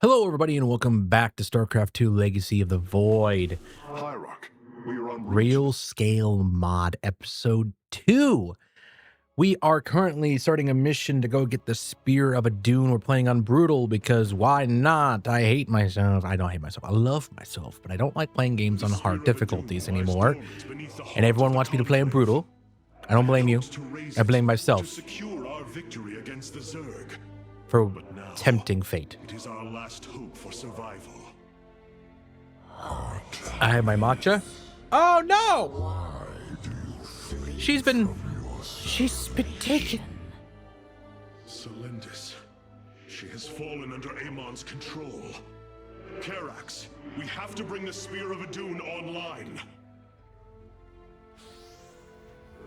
Hello, everybody, and welcome back to StarCraft 2 Legacy of the Void. Hi, Rock. We are on route. Real Scale Mod Episode 2. We are currently starting a mission to go get the Spear of Adun. We're playing on Brutal because why not? I hate myself. I don't hate myself. I love myself, but I don't like playing games on hard difficulties anymore. And everyone wants me to play on Brutal. I don't blame you. I blame myself To secure our victory against the Zerg. for But now, tempting fate. it is our last hope for survival. I have my matcha. Oh no! She's been taken. Selendis. She has fallen under Amon's control. Karax, we have to bring the Spear of Adun online.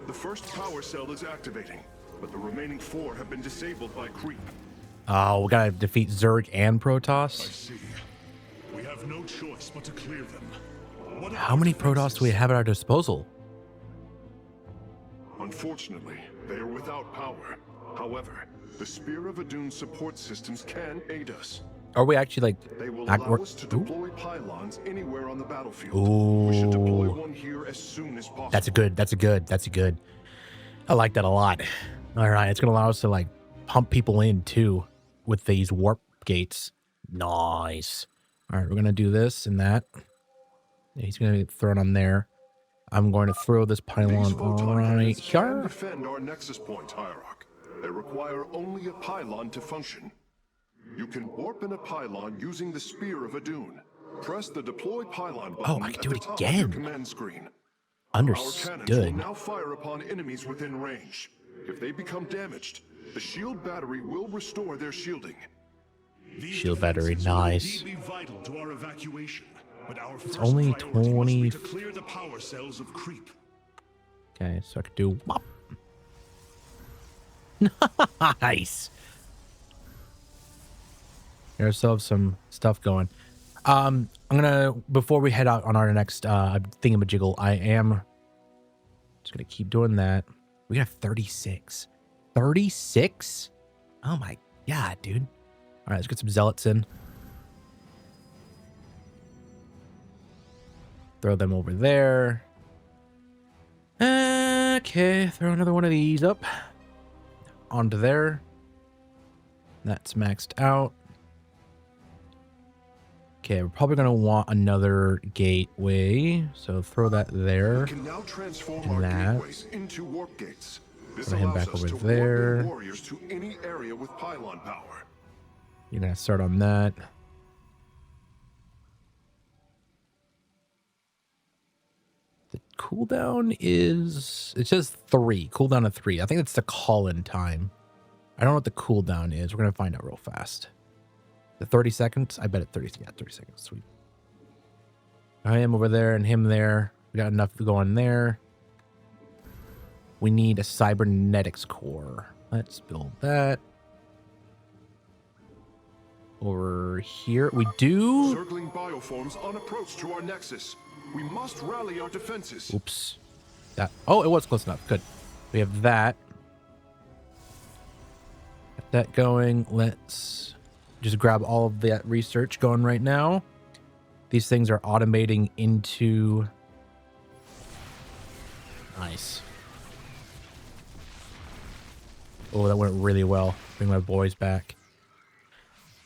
The first power cell is activating, but the remaining 4 have been disabled by creep. Oh, we gotta defeat Zerg and I Protoss. see. We have no choice but to clear them. What How many Protoss do we have at our disposal? Unfortunately, they are without power. However, the Spear of Adun support systems can aid us. Are we actually like They will act- allow us to Ooh. deploy pylons anywhere on the battlefield. We should deploy Ooh. one here as soon as possible. That's a good. I like that a lot. All right, it's gonna allow us to like pump people in too with these warp gates. Nice. All right, we're gonna do this and that. He's gonna get thrown on there. I'm going to throw this These pylon photon right cannons can here. defend our nexus point, Hierarch. They require only a pylon to function. You can warp in a pylon using the Spear of Adun. Press the deploy pylon button I can at do the it top of your again. command screen. Our cannons will Understood. now fire upon enemies within range. If they become damaged, the shield battery will restore their shielding. Shield battery, nice. Be vital to our evacuation, but our It's only 20. to clear the power cells of creep. Okay, so I could do whop. Nice. Get ourselves some stuff going. I'm gonna, before we head out on our next thingamajiggle, I am just gonna keep doing that. We got 36. 36? Oh my god, dude. All right, let's get some zealots in. Throw them over there. Okay, throw another one of these up. Onto there. That's maxed out. Okay, we're probably going to want another gateway. So throw that there. We can now transform And our that. gateways into warp gates. This Put him allows back us over to warp there. in warriors to any area with pylon power. You're going to start on that. The cooldown is... It says 3. Cooldown of 3. I think it's the call-in time. I don't know what the cooldown is. We're going to find out real fast. The 30 seconds? I bet it 30. Yeah, 30 seconds. Sweet. I am over there and him there. We got enough to go on there. We need a cybernetics core. Let's build that. Over here. We do... Circling bioforms on approach to our nexus. We must rally our defenses. Oops. That. Oh, it was close enough. Good. We have that. Got that going. Let's just grab all of that research going right now. These things are automating into... Nice. Oh, that went really well. Bring my boys back.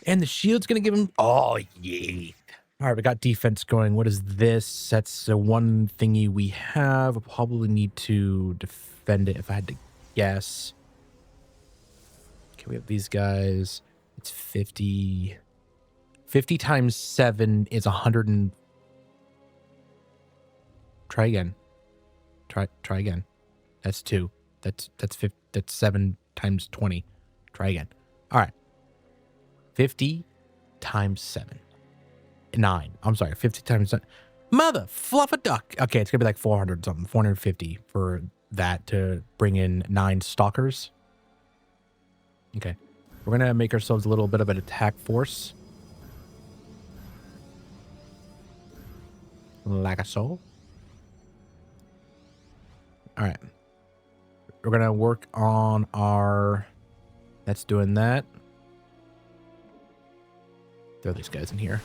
And the shield's going to give him... Oh, yeah. All right, we got defense going. What is this? That's the one thingy we have. We'll probably need to defend it if I had to guess. Okay, we have these guys. It's 50. 50 times 7 is 100 and... Try again. Try again. That's 2. That's 50. That's 7 times 20. Try again. All right. 50 times 7. 9. I'm sorry. 50 times 9. Mother fluff a duck. Okay, it's gonna be like 400 something. 450 for that to bring in 9 stalkers. Okay. We're gonna make ourselves a little bit of an attack force. Like a soul. Alright. We're gonna work on our... That's doing that. Throw these guys in here.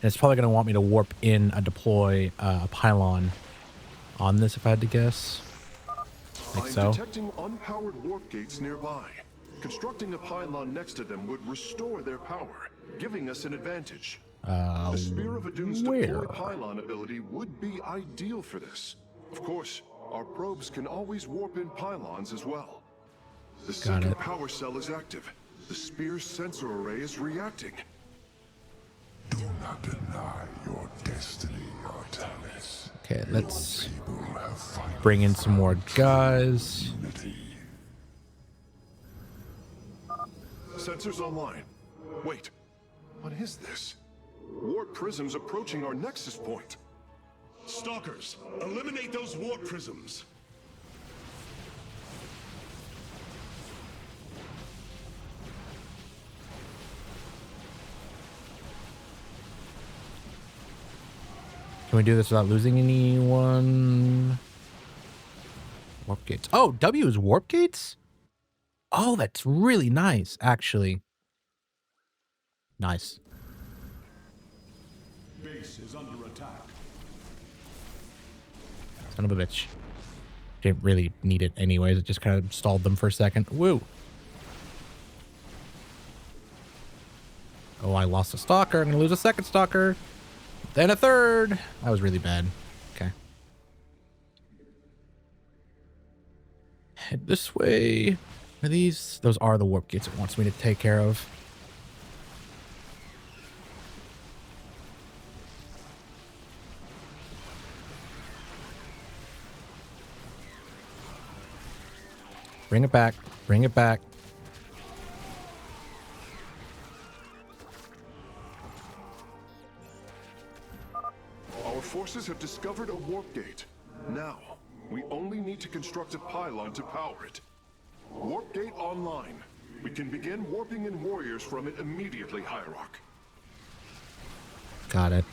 And it's probably going to want me to warp in a deploy a pylon on this if I had to guess. Like so. I'm detecting unpowered warp gates nearby. Constructing a pylon next to them would restore their power, giving us an advantage. The Spear of Adun's deploy pylon ability would be ideal for this. Of course, our probes can always warp in pylons as well. The second power cell is active. The Spear's sensor array is reacting. Do not deny your destiny, Artanis. Okay, let's bring in some more guys. Sensors online. Wait, what is this? Warp prisms approaching our nexus point. Stalkers, eliminate those warp prisms. Can we do this without losing anyone? Warp gates. Oh, W is warp gates? Oh, that's really nice, actually. Nice. Base is under attack. Son of a bitch. Didn't really need it anyways. It just kind of stalled them for a second. Woo. Oh, I lost a stalker. I'm going to lose a second stalker. Then a third. That was really bad. Okay. Head this way. Are these? Those are the warp gates it wants me to take care of. Bring it back. Bring it back. Our forces have discovered a warp gate. Now, we only need to construct a pylon to power it. Warp gate online. We can begin warping in warriors from it immediately, Hierarch. Got it.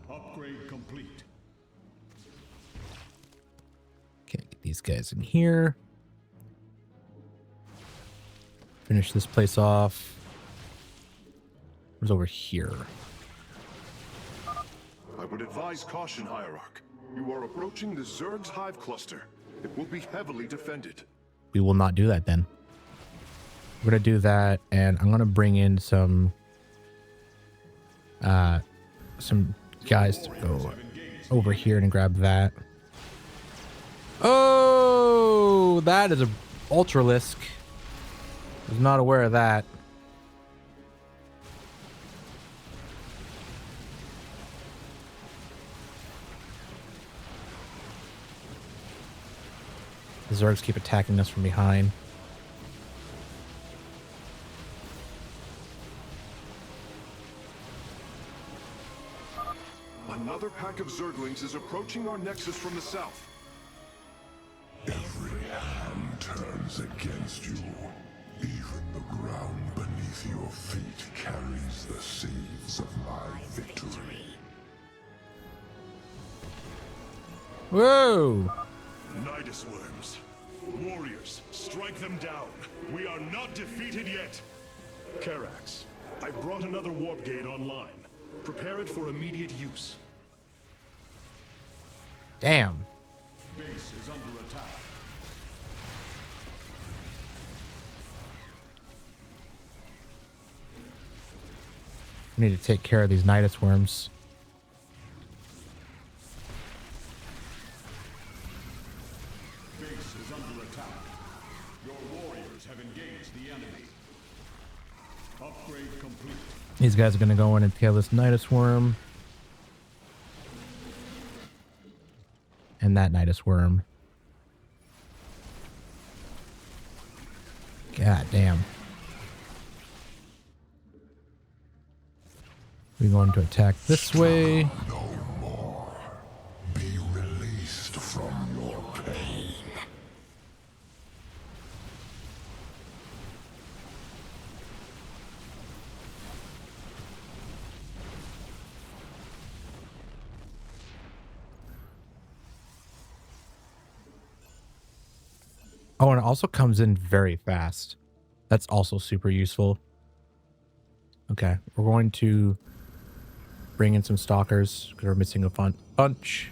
Upgrade complete. Okay, get these guys in here. Finish this place off. What's over here? I would advise caution, Hierarch. You are approaching the Zerg's hive cluster. It will be heavily defended. We will not do that then. We're going to do that, and I'm going to bring in some guys to go over here and grab that. Oh, that is a Ultralisk. I was not aware of that. The Zergs keep attacking us from behind. Another pack of Zerglings is approaching our nexus from the south. Every hand turns against you. Even the ground beneath your feet carries the seeds of my victory. Whoa! Nidus worms. Warriors, strike them down. We are not defeated yet. Karax, I brought another warp gate online. Prepare it for immediate use. Damn. Base is under attack. We need to take care of these Nidus worms. Base is under attack. Your warriors have engaged the enemy. Upgrade complete. These guys are going to go in and kill this Nidus worm. And that Nidus worm. God damn. We're going to attack this way. No more. Be released from your pain. Oh, and it also comes in very fast. That's also super useful. Okay, we're going to bring in some stalkers because we're missing a bunch.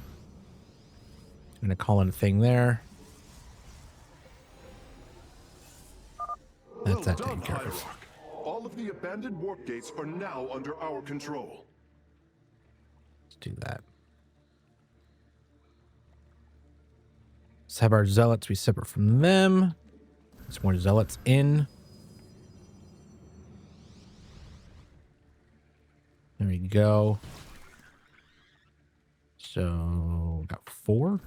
I'm going to call in a thing there. That's that taken care of. All of the abandoned warp gates are now under our control. Let's do that. Let's have our zealots be separate from them. There's more zealots in. There we go. So, got 4.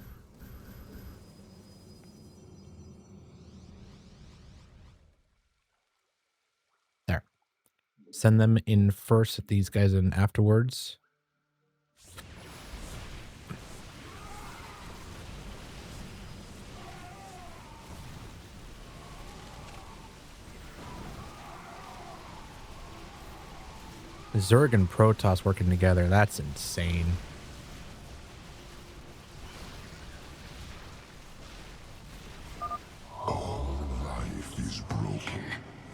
There. Send them in first, these guys in afterwards. Zerg and Protoss working together. That's insane. All life is broken,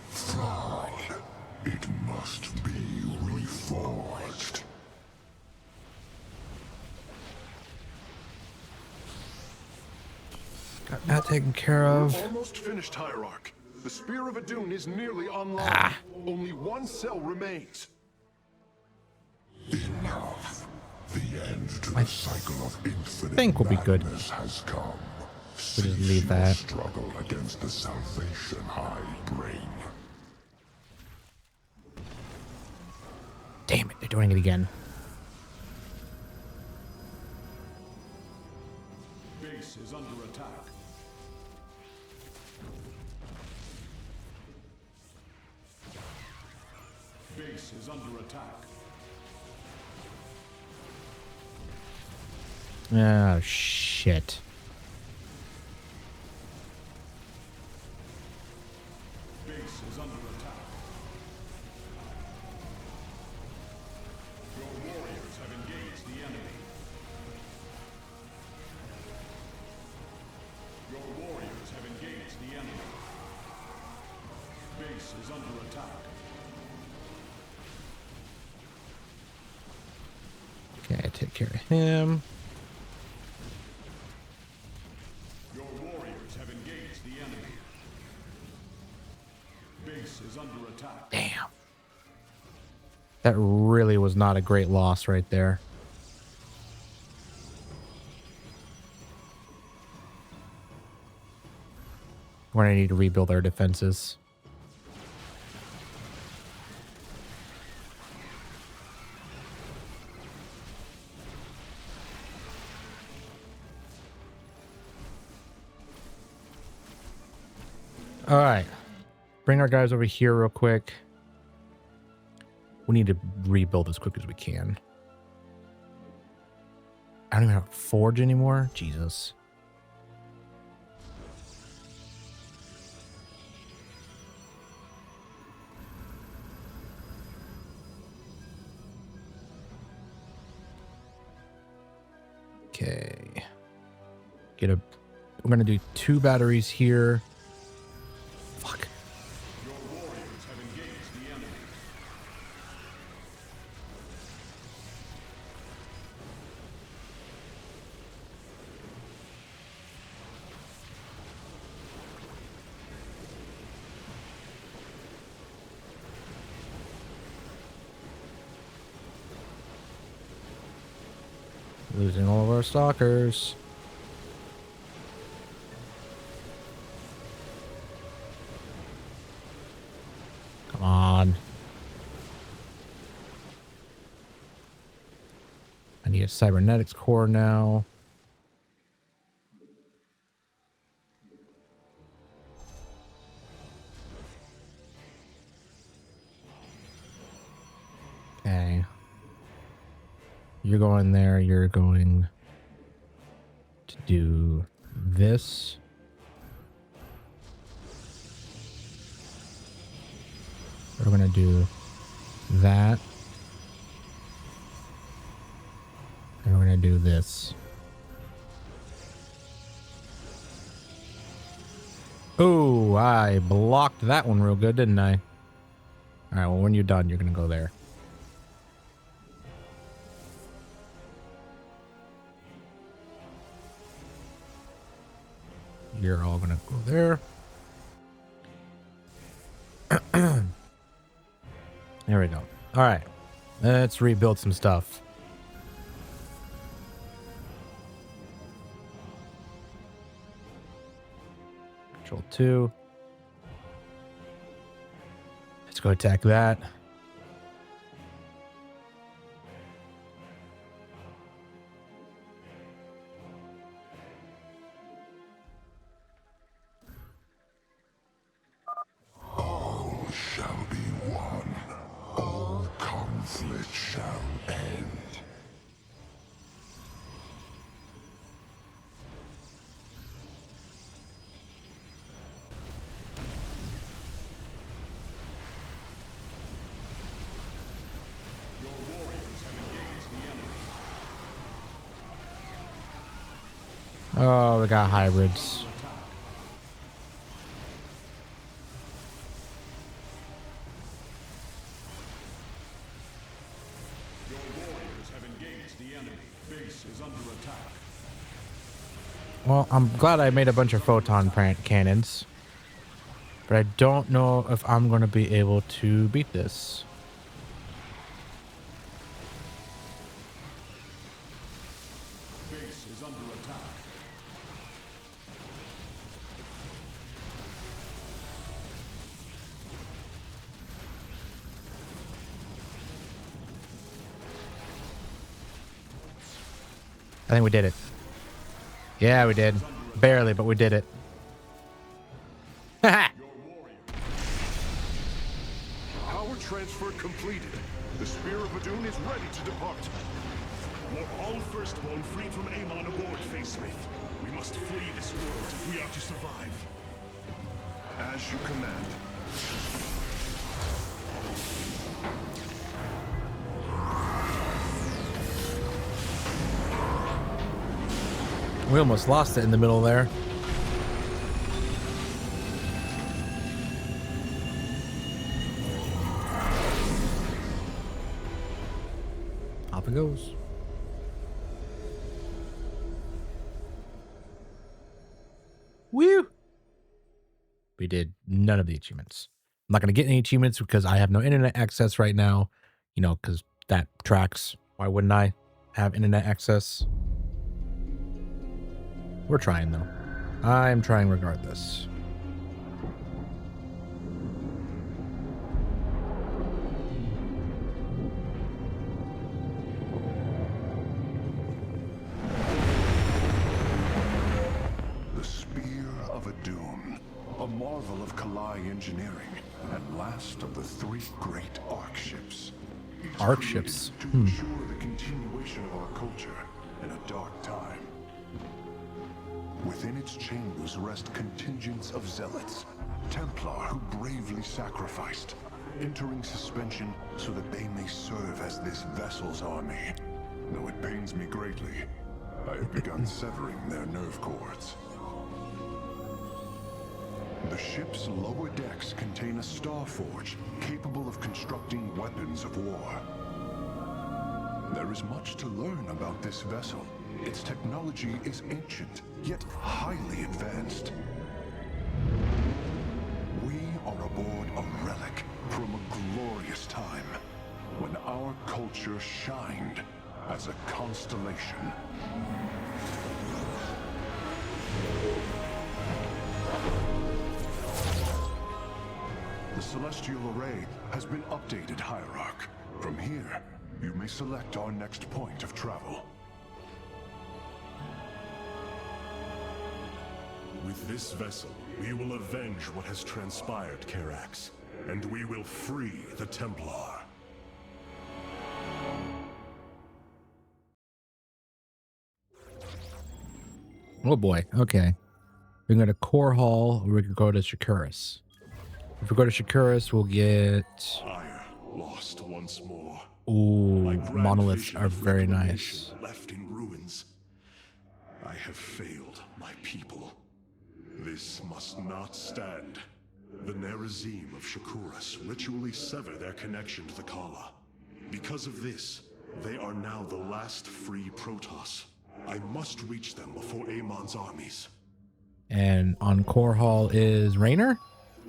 flawed. It must be reforged. Got that taken care of. Almost finished, Hierarch. The Spear of Adun is nearly online. Only one cell remains. Enough. The end to the cycle of infinite think we'll be good. madness has come. We'll just leave that. Struggle against the salvation I bring. Damn it, they're doing it again. Base is under attack. Base is under attack. Oh, shit. Base is under attack. Your warriors have engaged the enemy. Your warriors have engaged the enemy. Base is under attack. Okay, take care of him. Your warriors have engaged the enemy. Base is under attack. Damn. That really was not a great loss right there. We're gonna need to rebuild our defenses. All right, bring our guys over here real quick. We need to rebuild as quick as we can. I don't even have a forge anymore. Jesus. Okay. We're gonna do 2 batteries here. Fuck. Your warriors have engaged the enemy. Losing all of our stalkers. Come on. I need a cybernetics core now. Okay. You're going there. You're going to do this. We're going to do that. And we're going to do this. Oh, I blocked that one real good, didn't I? All right, well, when you're done, you're going to go there. You're all going to go there. There we go. All right. Let's rebuild some stuff. Control 2. Let's go attack that. All shall be one. All conflict shall end. Oh, we got hybrids. Your warriors have engaged the enemy. Base is under attack. Well, I'm glad I made a bunch of photon cannons. But I don't know if I'm going to be able to beat this. Base is under attack. I think we did it. Yeah, we did. Barely, but we did it. Haha! Power transfer completed. The Spear of Adun is ready to depart. We're all firstborn freed from Amon aboard, Facemate. We must flee this world if we are to survive. As you command. We almost lost it in the middle there. Off it goes. Woo! We did none of the achievements. I'm not going to get any achievements because I have no internet access right now. You know, because that tracks. Why wouldn't I have internet access? We're trying, though. I'm trying regardless. The Spear of Adun, a marvel of Kalai engineering, and last of the 3 great arc ships. Each Arc created ships? to ensure the continuation of our culture in a dark time. Within its chambers rest contingents of zealots, Templar who bravely sacrificed, entering suspension so that they may serve as this vessel's army. Though it pains me greatly, I have begun severing their nerve cords. The ship's lower decks contain a star forge capable of constructing weapons of war. There is much to learn about this vessel. Its technology is ancient, yet highly advanced. We are aboard a relic from a glorious time when our culture shined as a constellation. The Celestial Array has been updated, Hierarch. From here, you may select our next point of travel. With this vessel, we will avenge what has transpired, Karax, and we will free the Templar. Oh boy. Okay. We can go to Core Hall, or we could go to Shakuras. If we go to Shakuras, we'll get... Ire lost once more. Ooh, My grand monoliths vision are of very reclamation nice. left in ruins. I have failed my people. This must not stand. The Nerazim of Shakuras ritually sever their connection to the Kala. Because of this, they are now the last free Protoss. I must reach them before Amon's armies. And on Core Hall is Raynor?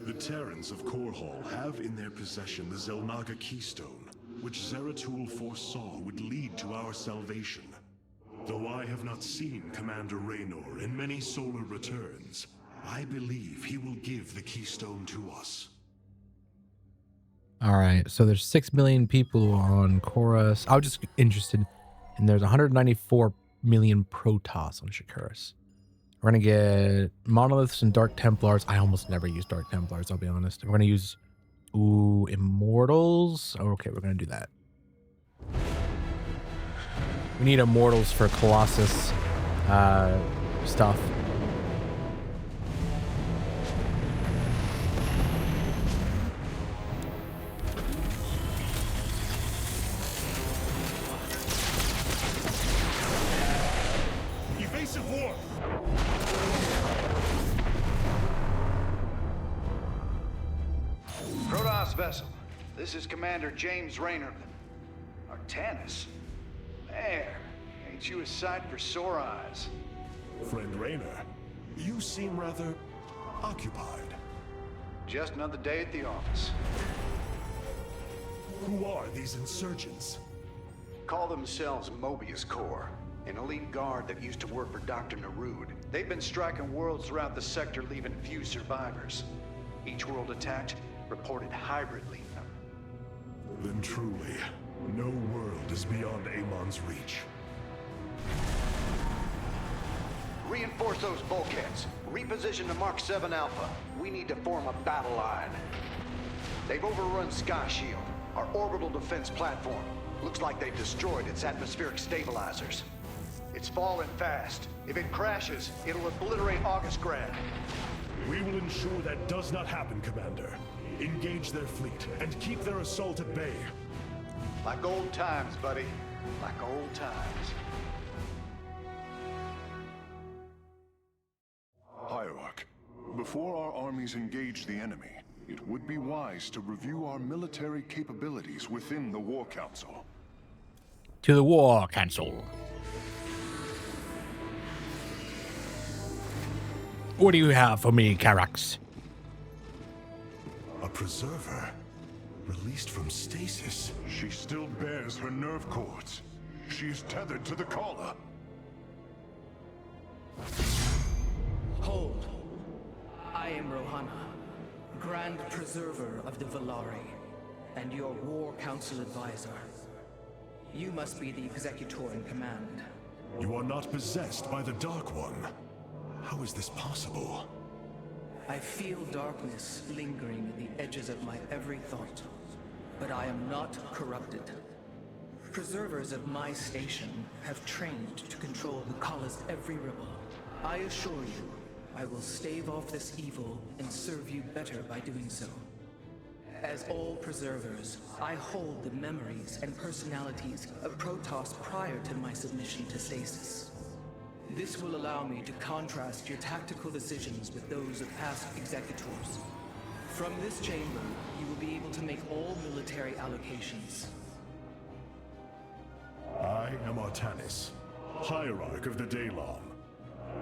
The Terrans of Korhal have in their possession the Zelnaga Keystone, which Zeratul foresaw would lead to our salvation. Though I have not seen Commander Raynor in many solar returns, I believe he will give the Keystone to us. All right, so there's 6 million people on Chorus. I was just interested, and there's 194 million Protoss on Shakuras. We're gonna get Monoliths and Dark Templars. I almost never use Dark Templars, I'll be honest. We're gonna use, Immortals. Oh, okay, we're gonna do that. We need Immortals for Colossus stuff. Evasive war! Protoss vessel, this is Commander James Raynor. Artanis? Man, ain't you a sight for sore eyes? Friend Raynor, you seem rather occupied. Just another day at the office. Who are these insurgents? Call themselves Mobius Corps, an elite guard that used to work for Dr. Narud. They've been striking worlds throughout the sector, leaving few survivors. Each world attacked reported hybrid leaving them. Then truly, no world is beyond Amon's reach. Reinforce those bulkheads. Reposition the Mark 7 Alpha. We need to form a battle line. They've overrun Sky Shield, our orbital defense platform. Looks like they've destroyed its atmospheric stabilizers. It's falling fast. If it crashes, it'll obliterate August Grad. We will ensure that does not happen, Commander. Engage their fleet and keep their assault at bay. Like old times, buddy. Like old times. Hierarch, before our armies engage the enemy, it would be wise to review our military capabilities within the War Council. To the War Council. What do you have for me, Carax? A preserver? Released from stasis? She still bears her nerve cords. She is tethered to the Kala. Hold. I am Rohana, Grand Preserver of the Valari, and your War Council advisor. You must be the Executor in command. You are not possessed by the Dark One. How is this possible? I feel darkness lingering at the edges of my every thought, but I am not corrupted. Preservers of my station have trained to control the Kala's every ripple. I assure you, I will stave off this evil and serve you better by doing so. As all preservers, I hold the memories and personalities of Protoss prior to my submission to stasis. This will allow me to contrast your tactical decisions with those of past executors. From this chamber, you will be able to make all military allocations. I am Artanis, Hierarch of the Daylon.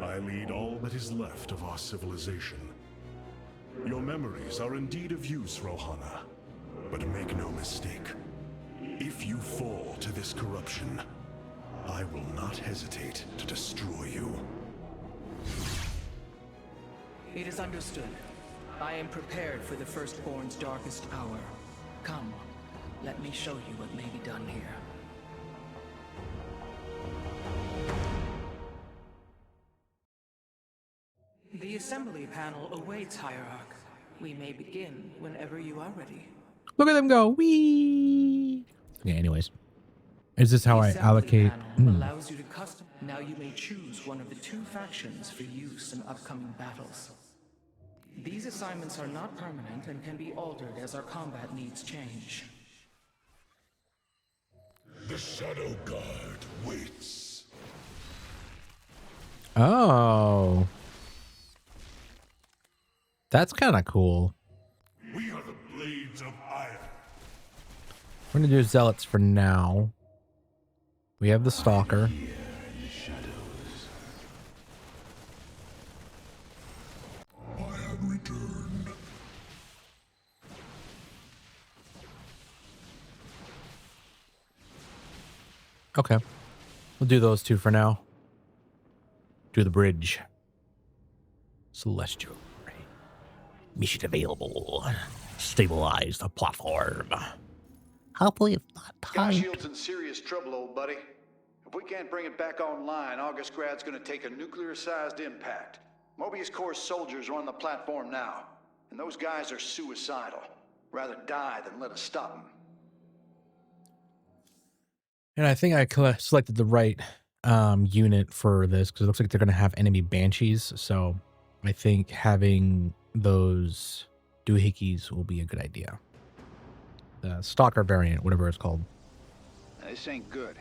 I lead all that is left of our civilization. Your memories are indeed of use, Rohana. But make no mistake, if you fall to this corruption, I will not hesitate to destroy you. It is understood. I am prepared for the Firstborn's darkest hour. Come, let me show you what may be done here. The assembly panel awaits, Hierarch. We may begin whenever you are ready. Look at them go. Whee! Okay, anyways. Is this how I The assembly allocate? panel allows you to custom. Now you may choose one of the two factions for use in upcoming battles. These assignments are not permanent and can be altered as our combat needs change. The Shadow Guard waits. Oh. That's kind of cool. We are the blades of iron. We're going to do zealots for now. We have the stalker. I have returned. Okay. We'll do those two for now. Do the bridge. Celestial. Mission available. Stabilize the platform. Hopefully it's not Sky timed. Shield's in serious trouble, old buddy. If we can't bring it back online, Augustgrad's gonna take a nuclear-sized impact. Mobius Corps soldiers are on the platform now, and those guys are suicidal. Rather die than let us stop them. And I think I selected the right unit for this because it looks like they're going to have enemy banshees. So I think having those doohickeys will be a good idea. The stalker variant, whatever it's called. This ain't good.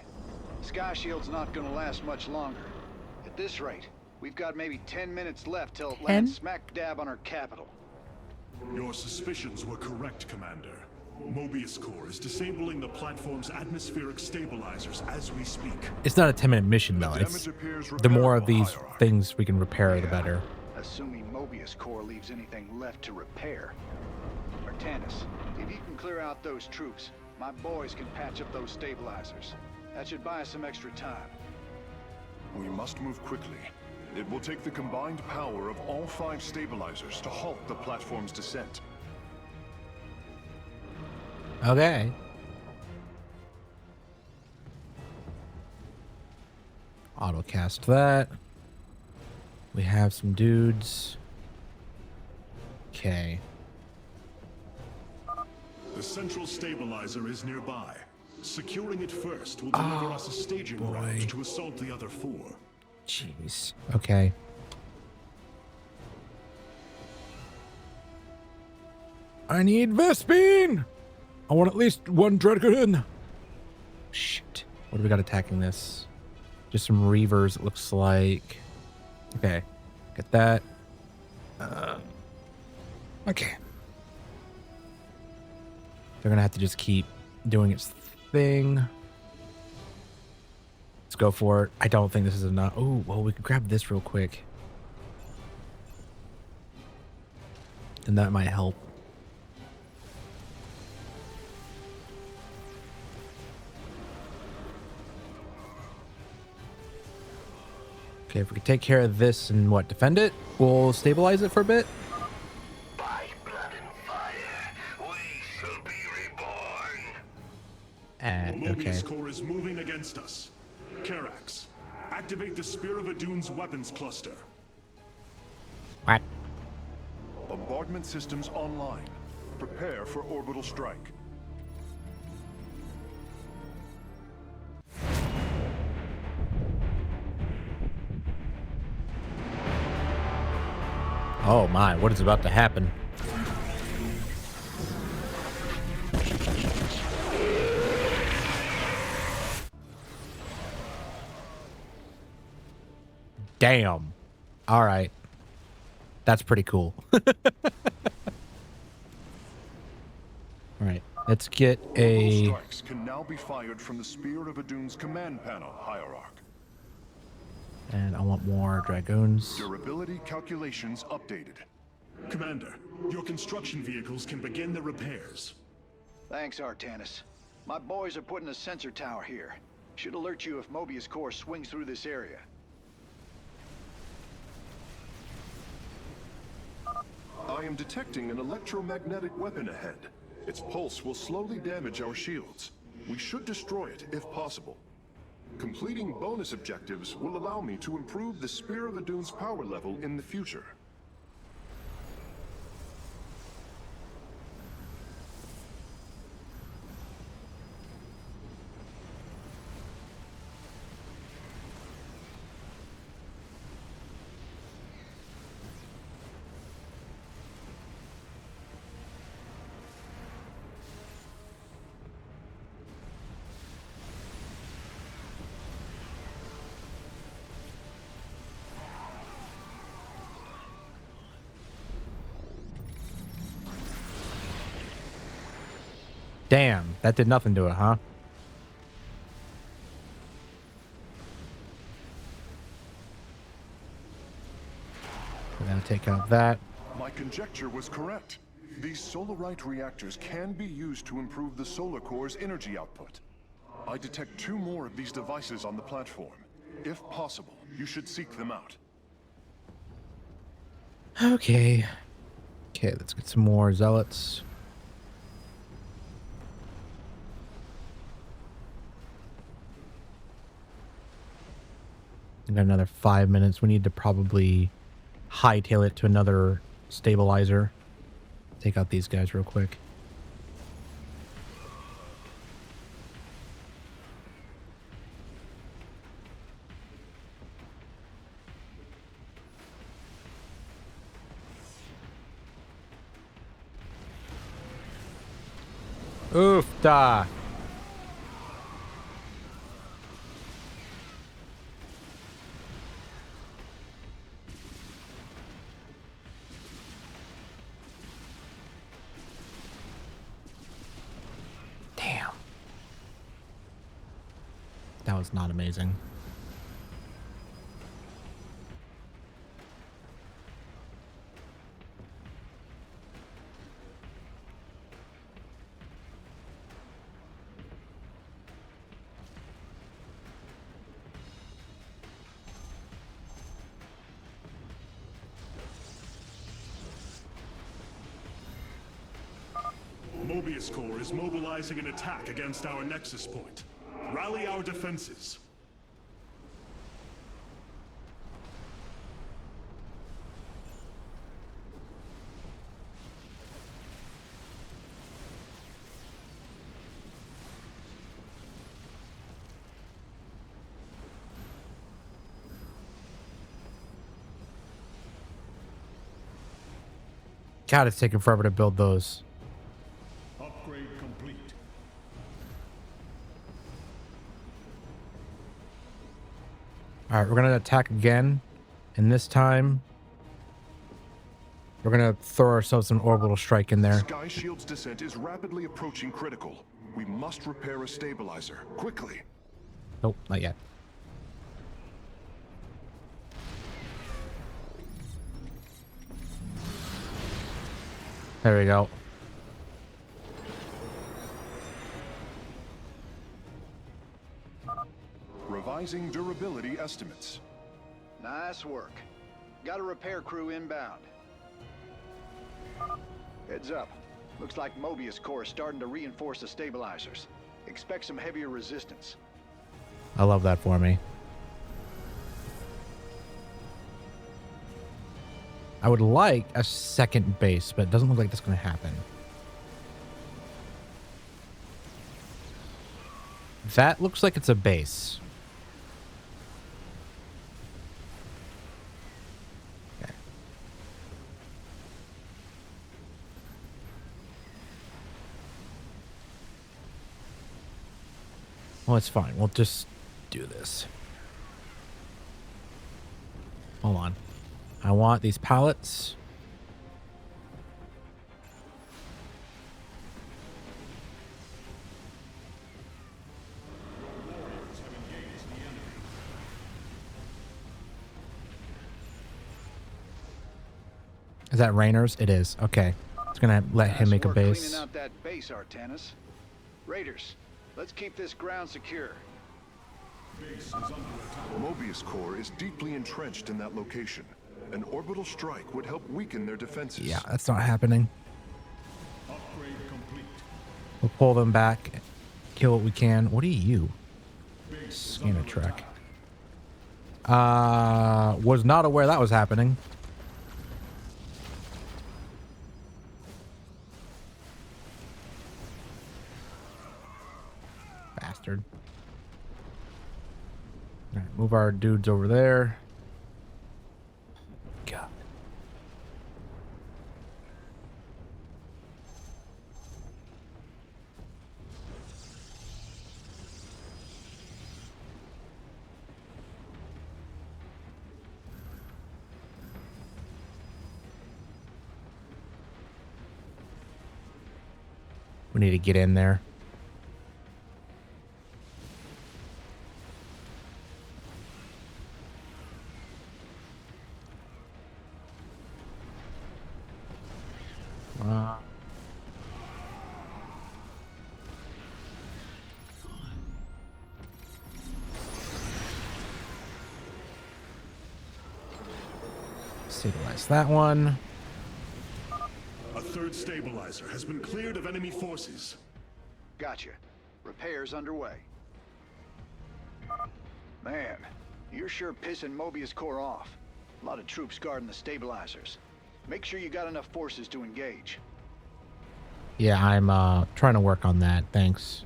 Sky Shield's not gonna last much longer. At this rate, we've got maybe 10 minutes left till it lands smack dab on our capital. Your suspicions were correct, Commander. Mobius Corps is disabling the platform's atmospheric stabilizers as we speak. It's not a 10-minute mission, though. It's the more of these things we can repair, the better. Assuming Mobius Corps leaves anything left to repair. Artanis, if you can clear out those troops, my boys can patch up those stabilizers. That should buy us some extra time. We must move quickly. It will take the combined power of all 5 stabilizers to halt the platform's descent. Okay. Autocast that. We have some dudes. Okay. The central stabilizer is nearby. Securing it first will deliver us a staging ground to assault the other 4. Jeez. Okay. I need Vespine! I want at least 1 Dragon! Shit. What do we got attacking this? Just some Reavers, it looks like. Okay. Get that. Okay. They're gonna have to just keep doing its thing. Let's go for it. I don't think this is enough. Oh, well, we could grab this real quick. And that might help. Okay, if we could take care of this and what, defend it? We'll stabilize it for a bit. By blood and fire, we shall be reborn. And The okay. Mobius Corps is moving against us. Karax, activate the Spear of Adun's weapons cluster. What? Bombardment systems online. Prepare for orbital strike. Oh my, what is about to happen? Damn. All right. That's pretty cool. All right. Let's get Orbital a... strikes can now be fired from the Spear of Adun's command panel, Hierarch. And I want more Dragoons. Durability calculations updated. Commander, your construction vehicles can begin the repairs. Thanks, Artanis. My boys are putting a sensor tower here. Should alert you if Mobius Corps swings through this area. I am detecting an electromagnetic weapon ahead. Its pulse will slowly damage our shields. We should destroy it if possible. Completing bonus objectives will allow me to improve the Spear of Adun's power level in the future. Damn, that did nothing to it, huh? We're gonna take out that. My conjecture was correct. These Solarite reactors can be used to improve the solar core's energy output. I detect 2 more of these devices on the platform. If possible, you should seek them out. Okay. Okay, let's get some more zealots. We got another 5 minutes. We need to probably hightail it to another stabilizer. Take out these guys real quick. Oof, da. Damn. That was not amazing. Mobius Corps is mobilizing an attack against our nexus point. Rally our defenses. God, it's taking forever to build those. Upgrade complete. All right, we're gonna attack again, and this time we're gonna throw ourselves an orbital strike in there. Sky Shield's descent is rapidly approaching critical. We must repair a stabilizer, quickly. Nope, not yet. There we go. Revising durability estimates. Nice work. Got a repair crew inbound. Heads up. Looks like Mobius Corps is starting to reinforce the stabilizers. Expect some heavier resistance. I love that for me. I would like a second base, but it doesn't look like that's going to happen. That looks like it's a base. Okay. Well, it's fine. We'll just do this. Hold on. I want these pallets. Is that Raynor's? It is. Okay. It's gonna let him make a base. Cleaning out that base, Artanis. Raiders, let's keep this ground secure. Mobius Corps is deeply entrenched in that location. An orbital strike would help weaken their defenses. Yeah, that's not happening. Upgrade complete. We'll pull them back. Kill what we can. What are you? Scanner track. Was not aware that was happening. Bastard. All right, move our dudes over there. God. We need to get in there. Stabilize that one. A third stabilizer has been cleared of enemy forces. Gotcha. Repairs underway. Man, you're sure pissing Mobius Corps off. A lot of troops guarding the stabilizers. Make sure you got enough forces to engage. Yeah, I'm trying to work on that. Thanks.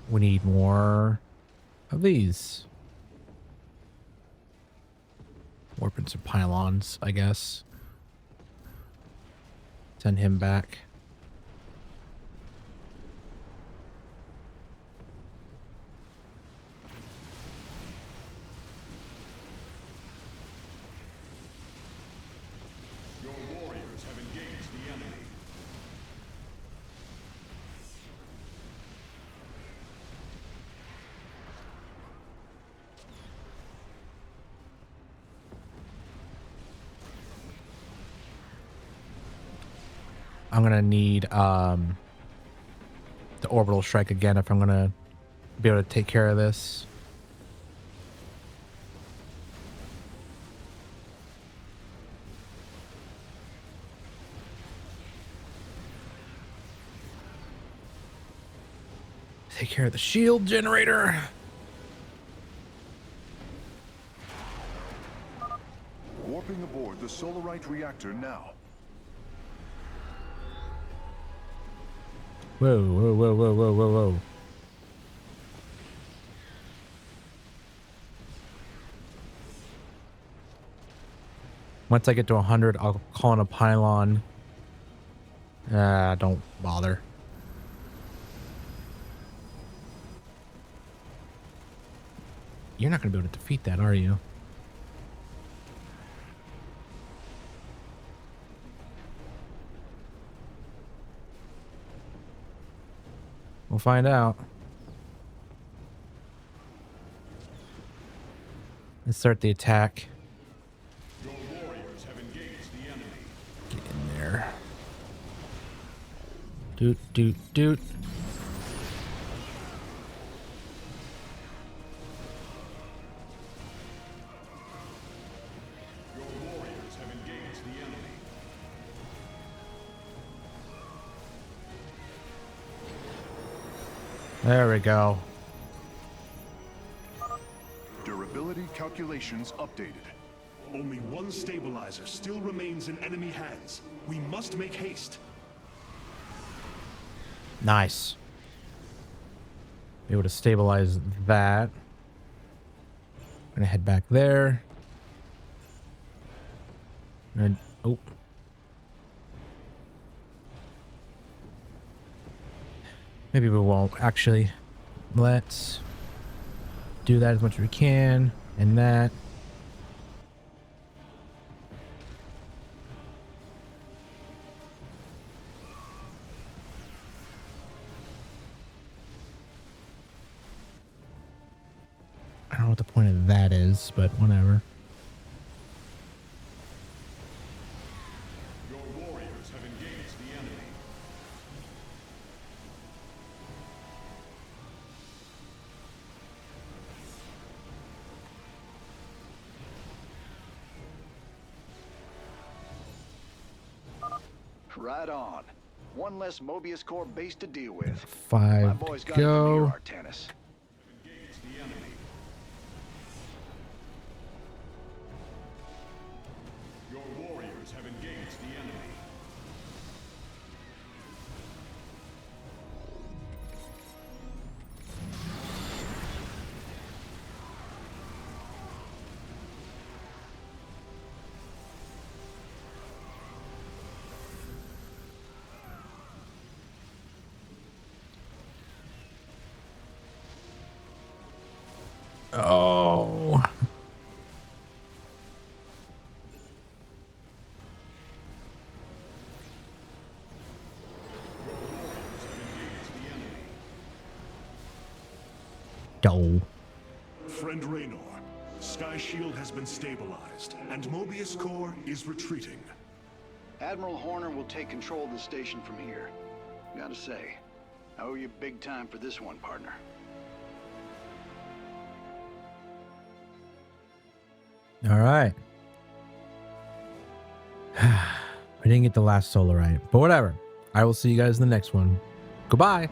We need more of these. Weapons and pylons, I guess. Send him back. Your warriors have engaged the enemy. I'm gonna need the orbital strike again if I'm gonna be able to take care of this. Take care of the shield generator. Warping aboard the Solarite reactor now. Whoa, whoa, whoa, whoa, whoa, whoa, whoa. Once I get to 100, I'll call in a pylon. Don't bother. You're not going to be able to defeat that, are you? We'll find out. Let's start the attack. Your warriors have engaged the enemy. Get in there. Doot, doot, doot. Your warriors have engaged the enemy. There we go. Durability calculations updated. Only one stabilizer still remains in enemy hands. We must make haste. Nice. Be able to stabilize that. I'm gonna head back there. And oh. Maybe we won't. Actually, let's do that as much as we can. And that. I don't know what the point of that is, but whatever. Your warriors have engaged the enemy. Right on. One less Mobius Corps base to deal with. 5 My boys to got it from your go. Artanis. Engage the enemy. Your warriors have engaged the enemy. Oh. Go. Friend Raynor, Sky Shield has been stabilized, and Mobius Core is retreating. Admiral Horner will take control of the station from here. Gotta say, I owe you big time for this one, partner. All right. We didn't get the last solo right, but whatever. I will see you guys in the next one. Goodbye.